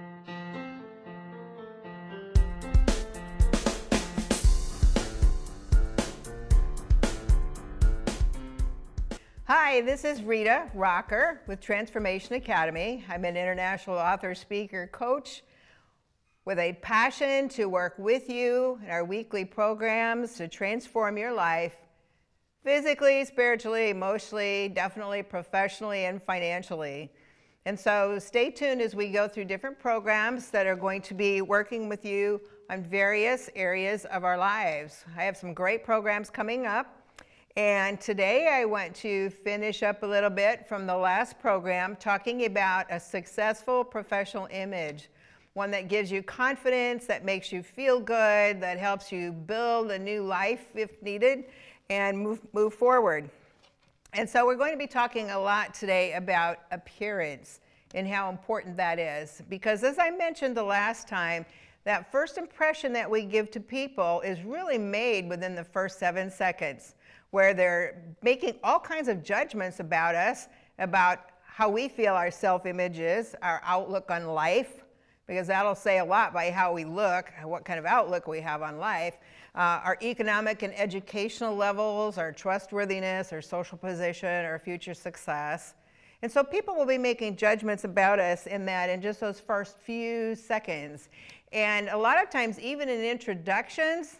Hi, this is Rita Rocker with Transformation Academy. I'm an international author, speaker, coach with a passion to work with you in our weekly programs to transform your life physically, spiritually, emotionally, definitely professionally, and financially. And so stay tuned as we go through different programs that are going to be working with you on various areas of our lives. I have some great programs coming up. And today I want to finish up a little bit from the last program talking about a successful professional image, one that gives you confidence, that makes you feel good, that helps you build a new life if needed, and move forward. And so we're going to be talking a lot today about appearance and how important that is. Because as I mentioned the last time, that first impression that we give to people is really made within the first 7 seconds, where they're making all kinds of judgments about us, about how we feel our self-image is, our outlook on life, because that'll say a lot by how we look, what kind of outlook we have on life, our economic and educational levels, our trustworthiness, our social position, our future success. And so people will be making judgments about us in just those first few seconds. And a lot of times, even in introductions,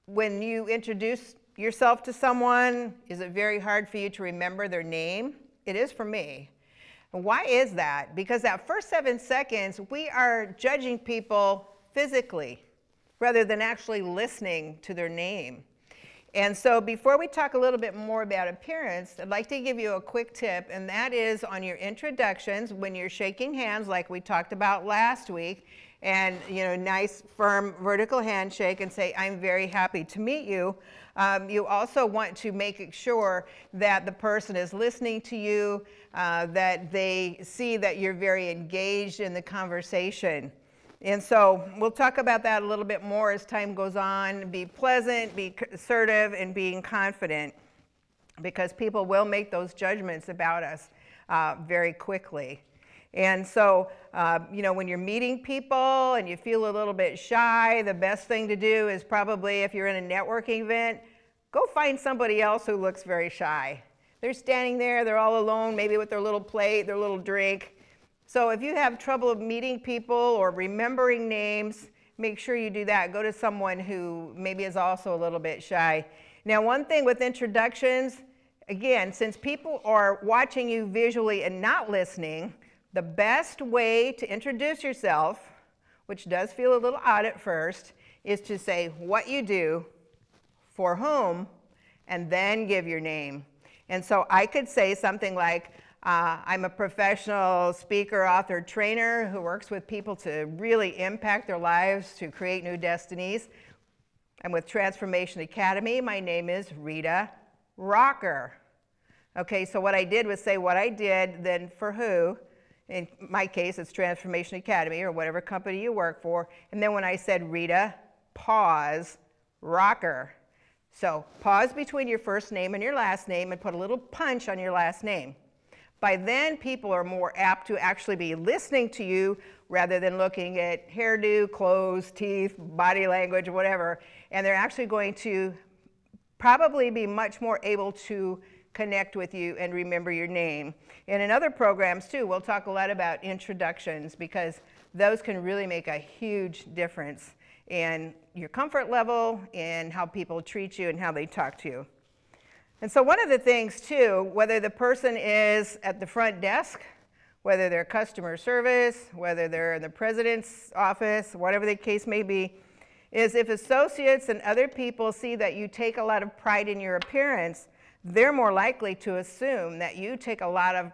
when you introduce yourself to someone, is it very hard for you to remember their name? It is for me. And why is that? Because that first 7 seconds, we are judging people physically rather than actually listening to their name. And so before we talk a little bit more about appearance, I'd like to give you a quick tip, and that is on your introductions, when you're shaking hands like we talked about last week, and nice firm vertical handshake and say, I'm very happy to meet you. You also want to make sure that the person is listening to you, that they see that you're very engaged in the conversation. And so we'll talk about that a little bit more as time goes on. Be pleasant, be assertive, and being confident, because people will make those judgments about us very quickly. And so, when you're meeting people and you feel a little bit shy, the best thing to do is probably, if you're in a networking event, go find somebody else who looks very shy. They're standing there, they're all alone, maybe with their little plate, their little drink. So if you have trouble meeting people or remembering names, make sure you do that. Go to someone who maybe is also a little bit shy. Now, one thing with introductions, again, since people are watching you visually and not listening, the best way to introduce yourself, which does feel a little odd at first, is to say what you do, for whom, and then give your name. And so I could say something like, I'm a professional speaker, author, trainer who works with people to really impact their lives to create new destinies. I'm with Transformation Academy. My name is Rita Rocker. Okay, so what I did was say what I did, then for who. In my case, it's Transformation Academy or whatever company you work for. And then when I said Rita, pause, Rocker. So pause between your first name and your last name and put a little punch on your last name. By then, people are more apt to actually be listening to you rather than looking at hairdo, clothes, teeth, body language, whatever. And they're actually going to probably be much more able to connect with you and remember your name. And in other programs too, we'll talk a lot about introductions, because those can really make a huge difference in your comfort level, in how people treat you and how they talk to you. And so one of the things too, whether the person is at the front desk, whether they're customer service, whether they're in the president's office, whatever the case may be, is if associates and other people see that you take a lot of pride in your appearance, they're more likely to assume that you take a lot of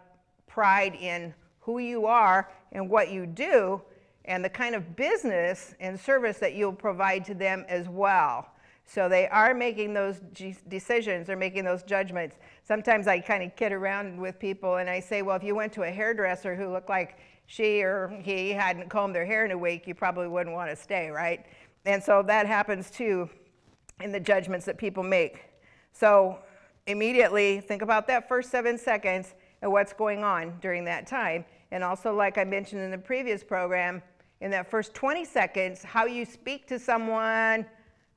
pride in who you are and what you do and the kind of business and service that you'll provide to them as well. So they are making those decisions, they're making those judgments. Sometimes I kind of kid around with people and I say, well, if you went to a hairdresser who looked like she or he hadn't combed their hair in a week, you probably wouldn't want to stay, right? And so that happens too in the judgments that people make. So immediately think about that first 7 seconds and what's going on during that time, And also, like I mentioned in the previous program, in that first 20 seconds, how you speak to someone,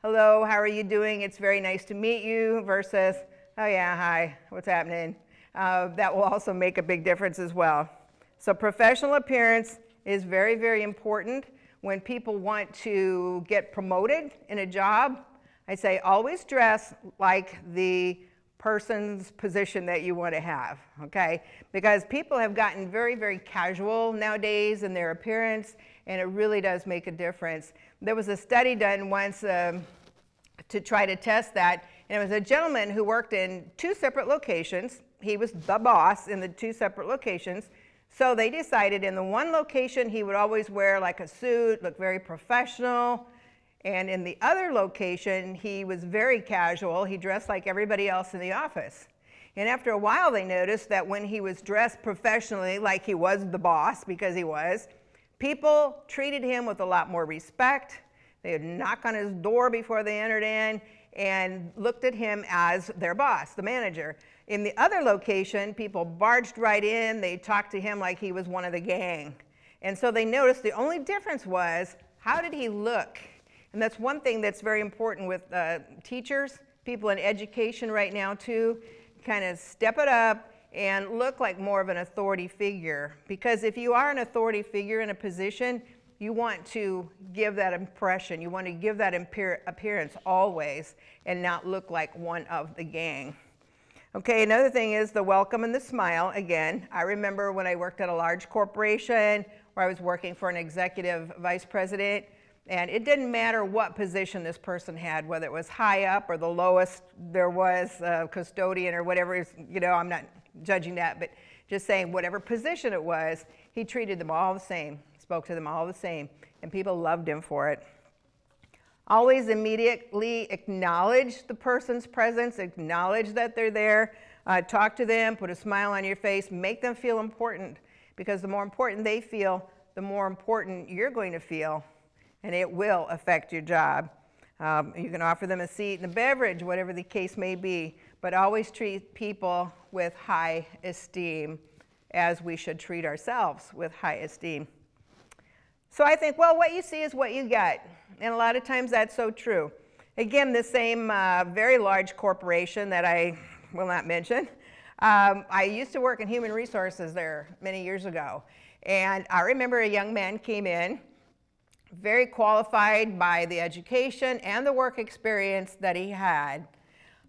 hello, how are you doing? It's very nice to meet you, versus, oh yeah, hi, what's happening? That will also make a big difference as well. So professional appearance is very, very important. When people want to get promoted in a job, I say always dress like the person's position that you want to have, okay? Because people have gotten very, very casual nowadays in their appearance, and it really does make a difference. There was a study done once to try to test that, and it was a gentleman who worked in 2 separate locations. He was the boss in the 2 separate locations. So they decided in the one location he would always wear like a suit, look very professional. And in the other location, he was very casual. He dressed like everybody else in the office. And after a while, they noticed that when he was dressed professionally, like he was the boss, because he was, people treated him with a lot more respect. They would knock on his door before they entered in and looked at him as their boss, the manager. In the other location, people barged right in. They talked to him like he was one of the gang. And so they noticed the only difference was, how did he look? And that's one thing that's very important with teachers, people in education right now too, kind of step it up and look like more of an authority figure. Because if you are an authority figure in a position, you want to give that impression. You want to give that appearance always and not look like one of the gang. Okay, another thing is the welcome and the smile. Again, I remember when I worked at a large corporation where I was working for an executive vice president, and it didn't matter what position this person had, whether it was high up or the lowest there was, custodian or whatever, you know, I'm not judging that, but just saying whatever position it was, he treated them all the same, spoke to them all the same, and people loved him for it. Always immediately acknowledge the person's presence, acknowledge that they're there, talk to them, put a smile on your face, make them feel important, because the more important they feel, the more important you're going to feel, and it will affect your job. You can offer them a seat and a beverage, whatever the case may be, but always treat people with high esteem, as we should treat ourselves with high esteem. So I think, well, what you see is what you get. And a lot of times that's so true. Again, the same very large corporation that I will not mention, I used to work in human resources there many years ago. And I remember a young man came in, very qualified by the education and the work experience that he had.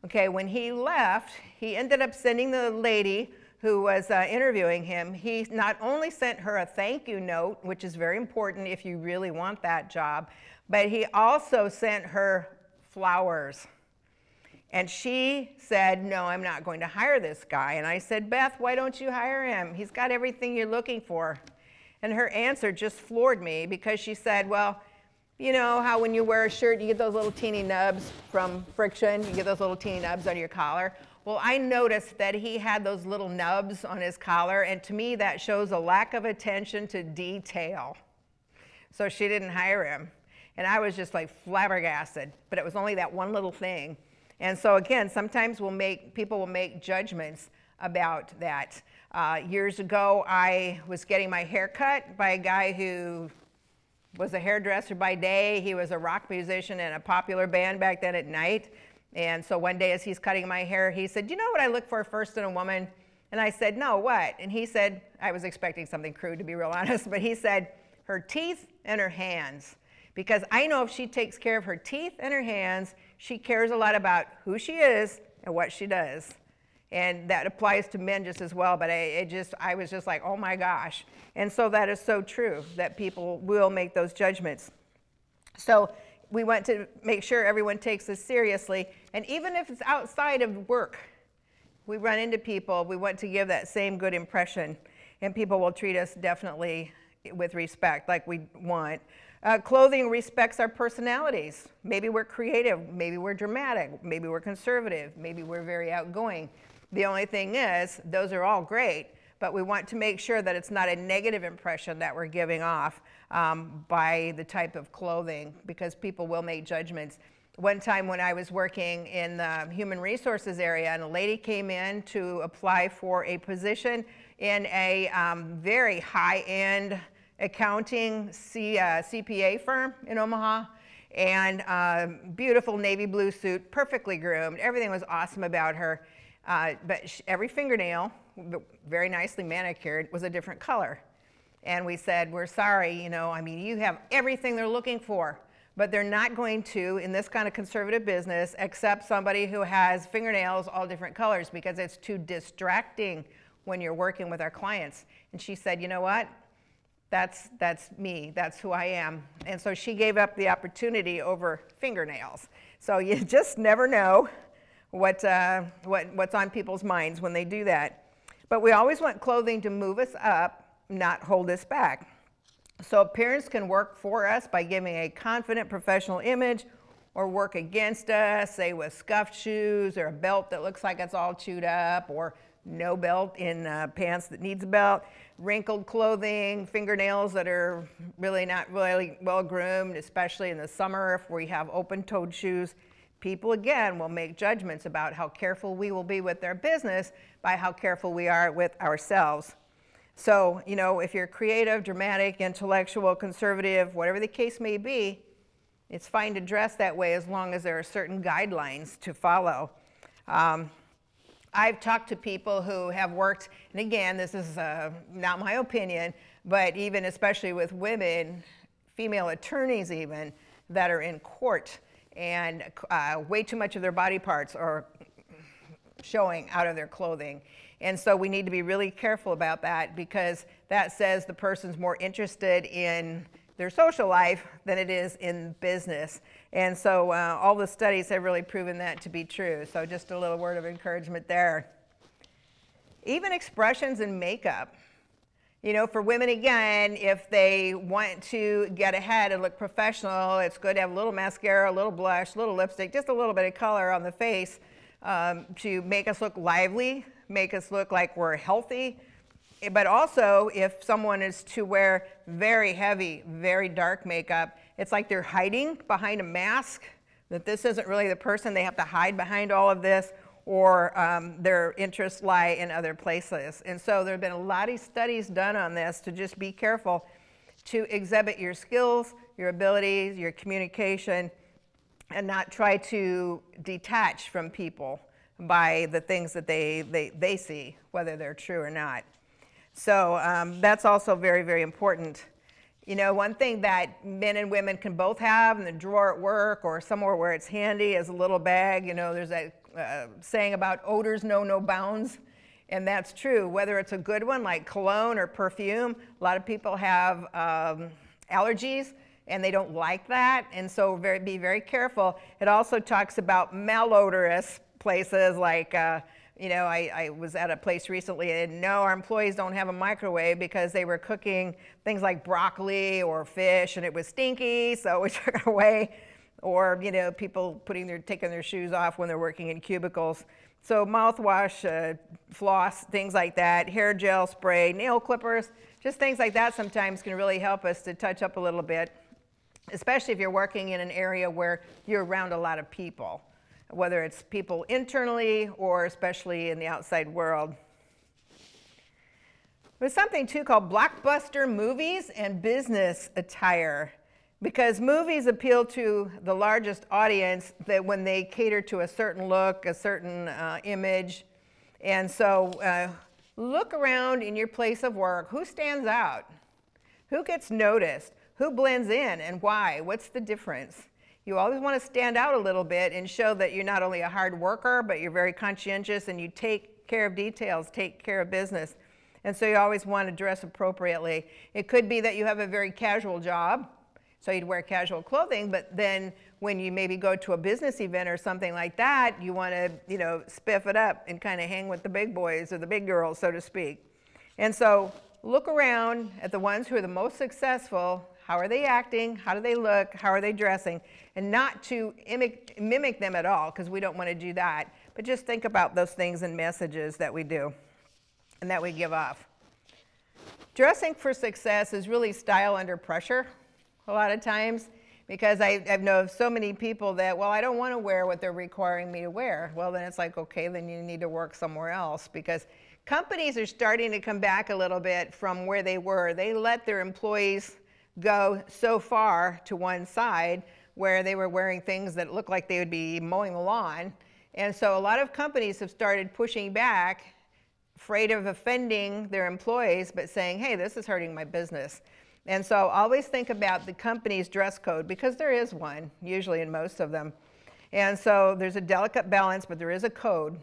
Okay, when he left, he ended up sending the lady who was interviewing him, he not only sent her a thank you note, which is very important if you really want that job, but he also sent her flowers. And she said, no, I'm not going to hire this guy. And I said, Beth, why don't you hire him? He's got everything you're looking for. And her answer just floored me, because she said, well, you know how when you wear a shirt, you get those little teeny nubs from friction, you get those little teeny nubs on your collar? Well, I noticed that he had those little nubs on his collar, and to me that shows a lack of attention to detail. So she didn't hire him. And I was just like flabbergasted, but it was only that one little thing. And so again, sometimes people will make judgments about that. Years ago, I was getting my hair cut by a guy who was a hairdresser by day. He was a rock musician in a popular band back then at night. And so one day as he's cutting my hair, he said, do you know what I look for first in a woman? And I said, no, what? And he said, I was expecting something crude, to be real honest, but he said, her teeth and her hands. Because I know if she takes care of her teeth and her hands, she cares a lot about who she is and what she does. And that applies to men just as well, but I was just like, oh my gosh. And so that is so true, that people will make those judgments. So we want to make sure everyone takes this seriously. And even if it's outside of work, we run into people, we want to give that same good impression. And people will treat us definitely with respect, like we want. Clothing respects our personalities. Maybe we're creative, maybe we're dramatic, maybe we're conservative, maybe we're very outgoing. The only thing is, those are all great, but we want to make sure that it's not a negative impression that we're giving off by the type of clothing, because people will make judgments. One time when I was working in the human resources area and a lady came in to apply for a position in a very high-end accounting CPA firm in Omaha, and beautiful navy blue suit, perfectly groomed. Everything was awesome about her, but every fingernail, very nicely manicured, was a different color. And we said, we're sorry, you have everything they're looking for, but they're not going to, in this kind of conservative business, accept somebody who has fingernails all different colors because it's too distracting when you're working with our clients. And she said, you know what? That's me, that's who I am. And so she gave up the opportunity over fingernails. So you just never know what's on people's minds when they do that. But we always want clothing to move us up, not hold us back. So appearance can work for us by giving a confident professional image, or work against us, say with scuffed shoes or a belt that looks like it's all chewed up, or no belt in pants that needs a belt, wrinkled clothing, fingernails that are really not really well groomed, especially in the summer if we have open-toed shoes. People, again, will make judgments about how careful we will be with their business by how careful we are with ourselves. So, if you're creative, dramatic, intellectual, conservative, whatever the case may be, it's fine to dress that way as long as there are certain guidelines to follow. I've talked to people who have worked, and again, this is not my opinion, but even especially with women, female attorneys even, that are in court, and way too much of their body parts are showing out of their clothing. And so we need to be really careful about that, because that says the person's more interested in their social life than it is in business. And so all the studies have really proven that to be true. So just a little word of encouragement there. Even expressions in makeup. For women, again, if they want to get ahead and look professional, it's good to have a little mascara, a little blush, a little lipstick, just a little bit of color on the face to make us look lively, make us look like we're healthy. But also, if someone is to wear very heavy, very dark makeup, it's like they're hiding behind a mask, that this isn't really the person. They have to hide behind all of this, or their interests lie in other places. And so there have been a lot of studies done on this to just be careful to exhibit your skills, your abilities, your communication, and not try to detach from people by the things that they see, whether they're true or not. So that's also very, very important. One thing that men and women can both have in the drawer at work or somewhere where it's handy is a little bag. There's that saying about odors know no bounds, and that's true. Whether it's a good one like cologne or perfume, a lot of people have allergies and they don't like that, and so be very careful. It also talks about malodorous places like I was at a place recently and no, our employees don't have a microwave because they were cooking things like broccoli or fish and it was stinky, so we took it away. Or, people taking their shoes off when they're working in cubicles. So mouthwash, floss, things like that, hair gel spray, nail clippers, just things like that sometimes can really help us to touch up a little bit, especially if you're working in an area where you're around a lot of people, whether it's people internally or especially in the outside world. There's something too called blockbuster movies and business attire, because movies appeal to the largest audience that when they cater to a certain look, a certain image. And so look around in your place of work. Who stands out? Who gets noticed? Who blends in and why? What's the difference? You always want to stand out a little bit and show that you're not only a hard worker, but you're very conscientious and you take care of details, take care of business. And so you always want to dress appropriately. It could be that you have a very casual job, so you'd wear casual clothing, but then when you maybe go to a business event or something like that, you want to, spiff it up and kind of hang with the big boys or the big girls, so to speak. And so look around at the ones who are the most successful. How are they acting? How do they look? How are they dressing? And not to mimic them at all, because we don't want to do that. But just think about those things and messages that we do and that we give off. Dressing for success is really style under pressure a lot of times, because I've known so many people that, well, I don't want to wear what they're requiring me to wear. Well, then it's like, okay, then you need to work somewhere else, because Companies are starting to come back a little bit from where they were. They let their employees go so far to one side where they were wearing things that looked like they would be mowing the lawn. And so a lot of companies have started pushing back, afraid of offending their employees, but saying, hey, this is hurting my business. And so always think about the company's dress code, because there is one, usually in most of them. And so there's a delicate balance, but there is a code.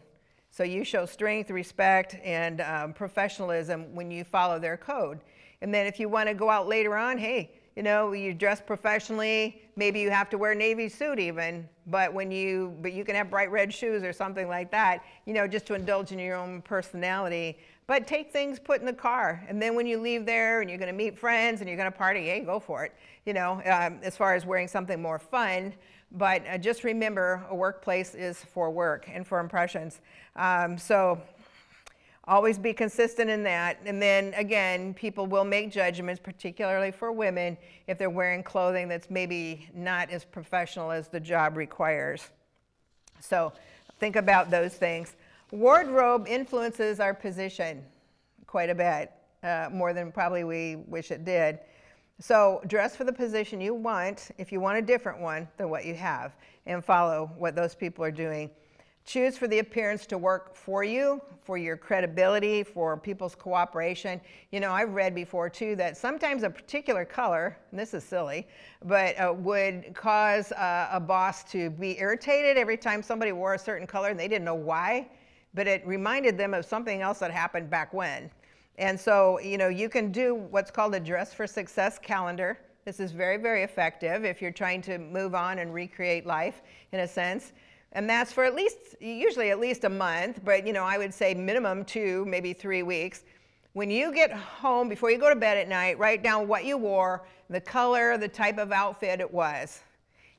So you show strength, respect, and professionalism when you follow their code. And then if you want to go out later on, hey, you know, you dress professionally, maybe you have to wear a navy suit even, but you can have bright red shoes or something like that, you know, just to indulge in your own personality. But take things put in the car, and then when you leave there and you're going to meet friends and you're going to party, hey, go for it, you know, as far as wearing something more fun. But just remember, a workplace is for work and for impressions. So always be consistent in that. And then again, people will make judgments, particularly for women, if they're wearing clothing that's maybe not as professional as the job requires. So think about those things. Wardrobe influences our position quite a bit, more than probably we wish it did. So dress for the position you want, if you want a different one than what you have, and follow what those people are doing. Choose for the appearance to work for you, for your credibility, for people's cooperation. You know, I've read before too that sometimes a particular color, and this is silly, but would cause a boss to be irritated every time somebody wore a certain color and they didn't know why, but it reminded them of something else that happened back when. And so, you know, you can do what's called a Dress for Success calendar. This is very, very effective if you're trying to move on and recreate life in a sense. And that's for usually at least a month, but you know, I would say minimum 2, maybe 3 weeks. When you get home, before you go to bed at night, write down what you wore, the color, the type of outfit it was.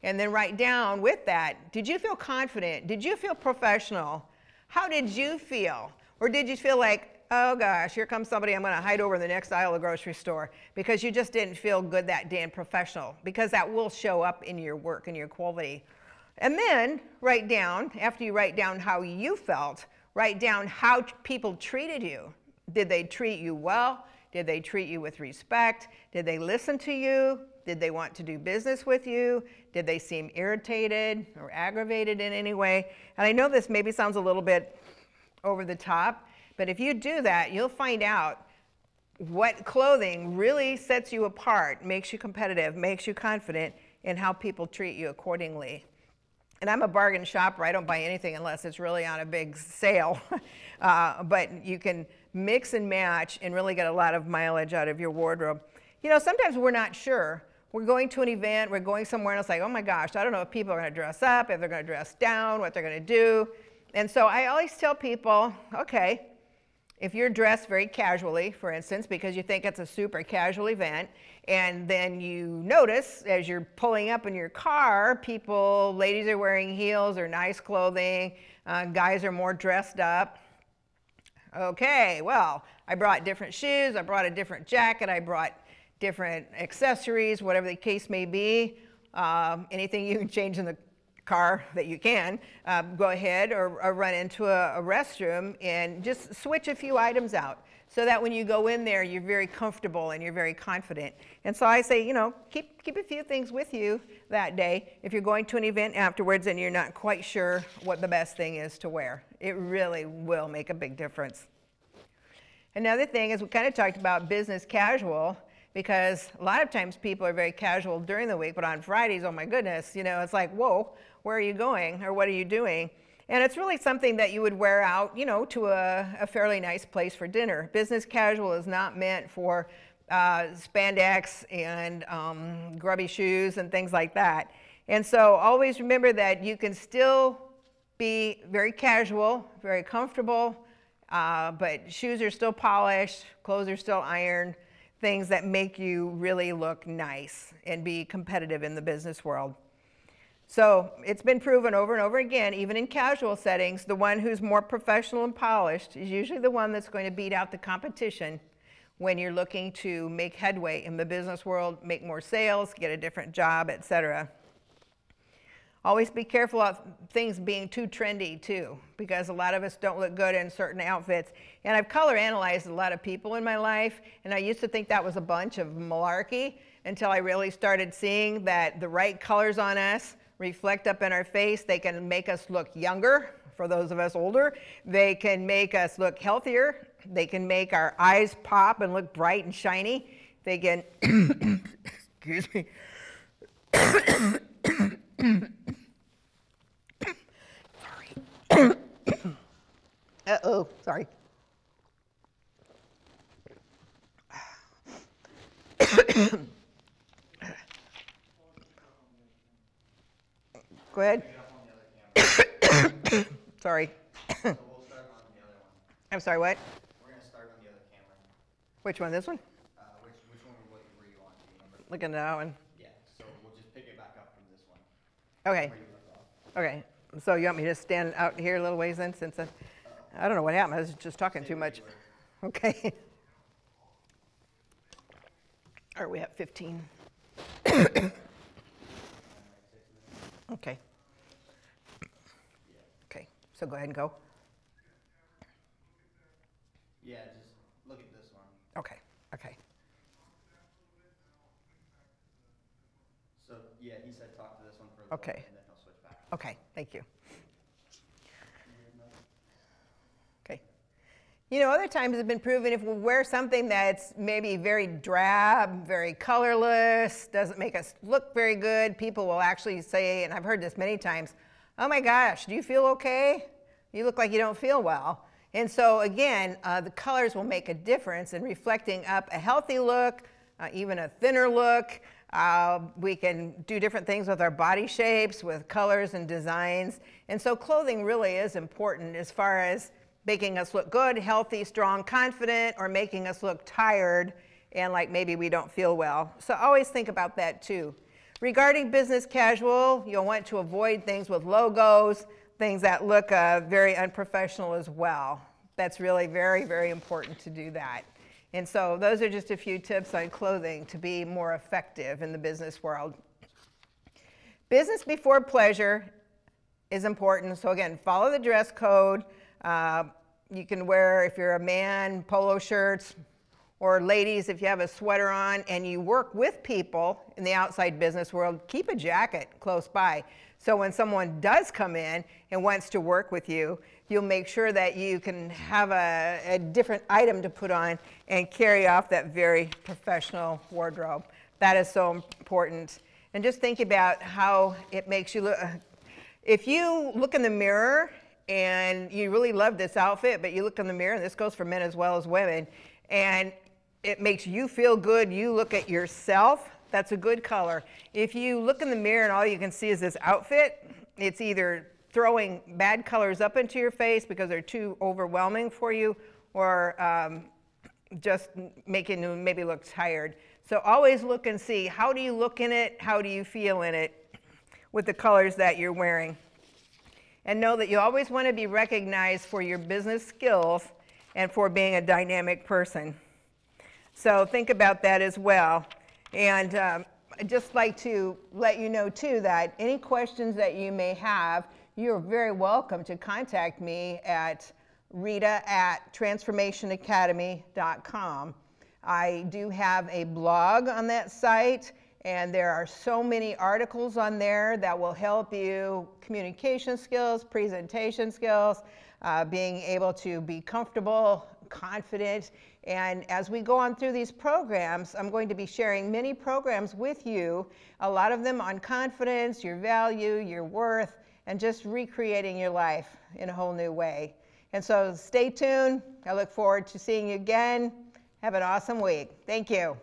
And then write down with that, did you feel confident? Did you feel professional? How did you feel? Or did you feel like, oh gosh, here comes somebody, I'm going to hide over in the next aisle of the grocery store, because you just didn't feel good that day and professional, because that will show up in your work and your quality. And then write down, after you write down how you felt, write down how people treated you. Did they treat you well? Did they treat you with respect? Did they listen to you? Did they want to do business with you? Did they seem irritated or aggravated in any way? And I know this maybe sounds a little bit over the top, but if you do that, you'll find out what clothing really sets you apart, makes you competitive, makes you confident, and how people treat you accordingly. And I'm a bargain shopper. I don't buy anything unless it's really on a big sale. But you can mix and match and really get a lot of mileage out of your wardrobe. You know, sometimes we're not sure. We're going to an event, we're going somewhere, and it's like, oh my gosh, I don't know if people are going to dress up, if they're going to dress down, what they're going to do. And so I always tell people, okay, if you're dressed very casually, for instance, because you think it's a super casual event, and then you notice as you're pulling up in your car, ladies are wearing heels or nice clothing, guys are more dressed up. Okay, well, I brought different shoes, I brought a different jacket, I brought different accessories, whatever the case may be. Anything you can change in the car that you can, go ahead or run into a restroom and just switch a few items out so that when you go in there, you're very comfortable and you're very confident. And so I say, you know, keep a few things with you that day if you're going to an event afterwards and you're not quite sure what the best thing is to wear. It really will make a big difference. Another thing is we kind of talked about business casual, because a lot of times people are very casual during the week, but on Fridays, oh my goodness, you know, it's like, whoa, where are you going or what are you doing? And it's really something that you would wear out, you know, to a fairly nice place for dinner. Business casual is not meant for spandex and grubby shoes and things like that. And so always remember that you can still be very casual, very comfortable, but shoes are still polished, clothes are still ironed, things that make you really look nice and be competitive in the business world. So it's been proven over and over again, even in casual settings, the one who's more professional and polished is usually the one that's going to beat out the competition when you're looking to make headway in the business world, make more sales, get a different job, etc. Always be careful of things being too trendy too, because a lot of us don't look good in certain outfits. And I've color analyzed a lot of people in my life, and I used to think that was a bunch of malarkey until I really started seeing that the right colors on us reflect up in our face. They can make us look younger, for those of us older. They can make us look healthier. They can make our eyes pop and look bright and shiny. They can, excuse me. Sorry. Uh-oh, sorry. Go ahead. Sorry. So we'll start on the other one. I'm sorry, what? We're going to start on the other camera. Which one, this one? Which one were you on? Do you remember? Look at that one. Yeah, so we'll just pick it back up from this one. Okay. Where you left off. Okay. So you want me to stand out here a little ways then, since I don't know what happened. I was just talking too much. Okay. Are we at 15? Okay. Okay. So go ahead and go. Yeah, just look at this one. Okay. Okay. So yeah, he said talk to this one for a little Okay. bit and then he'll switch back. Okay. Thank you. Okay. You know, other times it's been proven if we wear something that's maybe very drab, very colorless, doesn't make us look very good, people will actually say, and I've heard this many times, oh my gosh, do you feel okay? You look like you don't feel well. And so again, the colors will make a difference in reflecting up a healthy look, even a thinner look. We can do different things with our body shapes, with colors and designs. And so clothing really is important as far as making us look good, healthy, strong, confident, or making us look tired and like maybe we don't feel well. So always think about that too. Regarding business casual, you'll want to avoid things with logos, things that look very unprofessional as well. That's really very, very important to do that. And so those are just a few tips on clothing to be more effective in the business world. Business before pleasure is important. So again, follow the dress code. You can wear, if you're a man, polo shirts, or ladies, if you have a sweater on and you work with people in the outside business world, keep a jacket close by. So when someone does come in and wants to work with you, you'll make sure that you can have a different item to put on and carry off that very professional wardrobe. That is so important. And just think about how it makes you look. If you look in the mirror and you really love this outfit, but you look in the mirror, and this goes for men as well as women, and it makes you feel good, you look at yourself, that's a good color. If you look in the mirror and all you can see is this outfit, it's either throwing bad colors up into your face because they're too overwhelming for you, or just making you maybe look tired. So always look and see, how do you look in it, how do you feel in it with the colors that you're wearing. And know that you always want to be recognized for your business skills and for being a dynamic person. So think about that as well. And I'd just like to let you know too that any questions that you may have, you're very welcome to contact me at rita@transformationacademy.com. I do have a blog on that site, and there are so many articles on there that will help you communication skills, presentation skills, being able to be comfortable, confident. And as we go on through these programs, I'm going to be sharing many programs with you, a lot of them on confidence, your value, your worth, and just recreating your life in a whole new way. And so stay tuned. I look forward to seeing you again. Have an awesome week. Thank you.